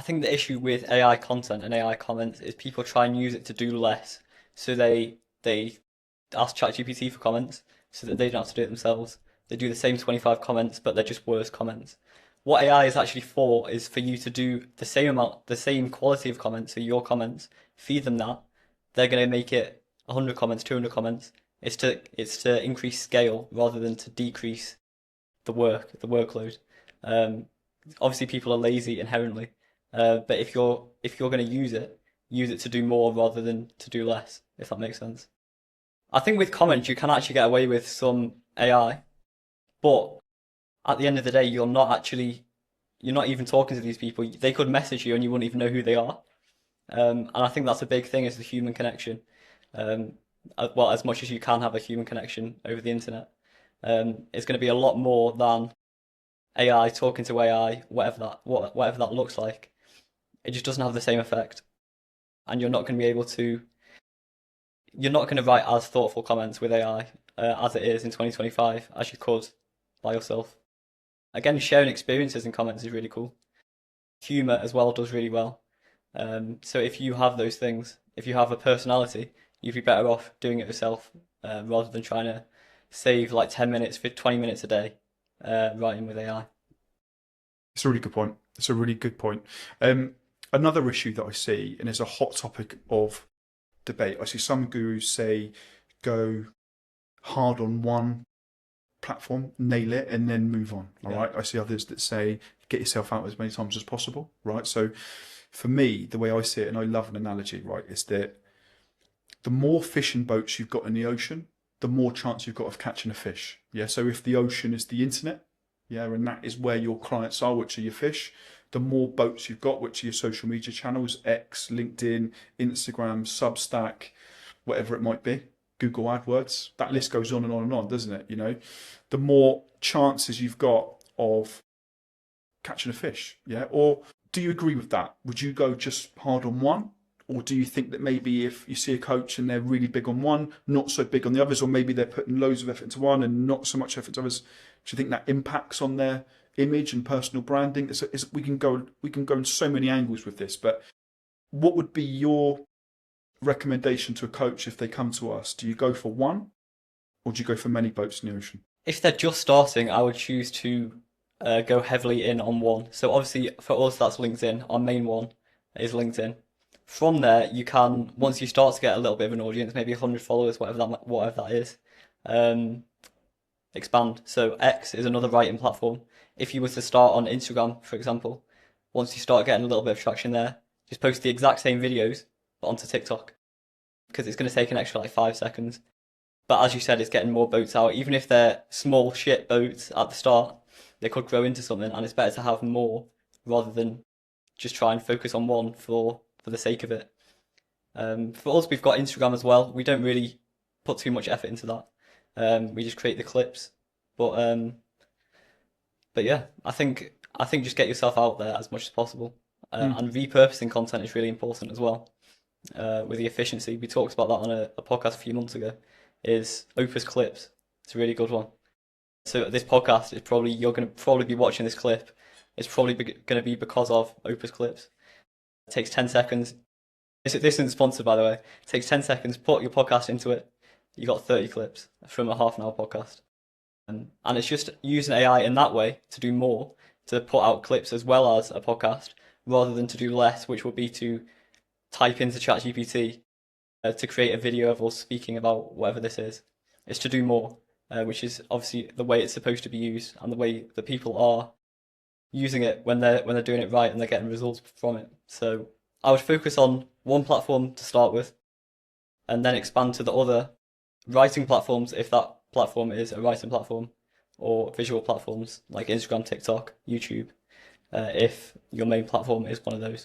think the issue with AI content and AI comments is people try and use it to do less. So they ask ChatGPT for comments so that they don't have to do it themselves. They do the same 25 comments, but they're just worse comments. What AI is actually for is for you to do the same amount, the same quality of comments, so your comments, feed them that. They're going to make it 100 comments, 200 comments. It's to increase scale rather than to decrease the workload. Um, Obviously, people are lazy inherently, but if you're going to use it to do more rather than to do less, if that makes sense. I think with comments you can actually get away with some AI, but at the end of the day, you're not even talking to these people. They could message you and you wouldn't even know who they are. And I think that's a big thing is the human connection. Um, well, as much as you can have a human connection over the internet, it's going to be a lot more than AI talking to AI, whatever that looks like. It just doesn't have the same effect, and you're not going to write as thoughtful comments with AI as it is in 2025 as you could by yourself. Again, sharing experiences in comments is really cool. Humor as well does really well. So if you have those things, if you have a personality, you'd be better off doing it yourself rather than trying to save like 10 minutes, 20 minutes a day writing with AI. It's a really good point. It's a really good point. Another issue that I see, and it's a hot topic of debate, I see some gurus say go hard on one platform, nail it, and then move on. All Yeah. right. I see others that say get yourself out as many times as possible. Right. So for me, the way I see it, and I love an analogy, right, is that the more fishing boats you've got in the ocean, the more chance you've got of catching a fish. Yeah. So if the ocean is the internet, yeah, and that is where your clients are, which are your fish, the more boats you've got, which are your social media channels, X, LinkedIn, Instagram, Substack, whatever it might be, Google AdWords, that Yeah. list goes on and on and on, doesn't it? You know, the more chances you've got of catching a fish. Yeah. Or do you agree with that? Would you go just hard on one? Or do you think that maybe if you see a coach and they're really big on one, not so big on the others, or maybe they're putting loads of effort into one and not so much effort to others, do you think that impacts on their image and personal branding? We can go in so many angles with this, but what would be your recommendation to a coach if they come to us? Do you go for one, or do you go for many boats in the ocean? If they're just starting, I would choose to go heavily in on one. So obviously for us, that's LinkedIn. Our main one is LinkedIn. From there, you can once you start to get a little bit of an audience, maybe 100 followers, whatever that is, um, expand. So X is another writing platform. If you were to start on Instagram, for example, once you start getting a little bit of traction there, just post the exact same videos but onto TikTok because it's going to take an extra like 5 seconds. But as you said, it's getting more boats out. Even if they're small shit boats at the start, they could grow into something, and it's better to have more rather than just try and focus on one for the sake of it. For us, we've got Instagram as well. We don't really put too much effort into that. We just create the clips, but yeah, I think just get yourself out there as much as possible, Mm. and repurposing content is really important as well. With the efficiency, we talked about that on a podcast a few months ago. Is Opus Clips? It's a really good one. So this podcast is probably you're going to probably be watching this clip. It's probably going to be because of Opus Clips. It takes 10 seconds. This isn't sponsored, by the way. It takes 10 seconds, put your podcast into it. You got 30 clips from a half an hour podcast. And it's just using AI in that way to do more, to put out clips as well as a podcast, rather than to do less, which would be to type into ChatGPT to create a video of us speaking about whatever this is. It's to do more, which is obviously the way it's supposed to be used and the way that people are using it when they're doing it right and they're getting results from it. So I would focus on one platform to start with, and then expand to the other writing platforms if that platform is a writing platform, or visual platforms like Instagram, TikTok, YouTube, if your main platform is one of those.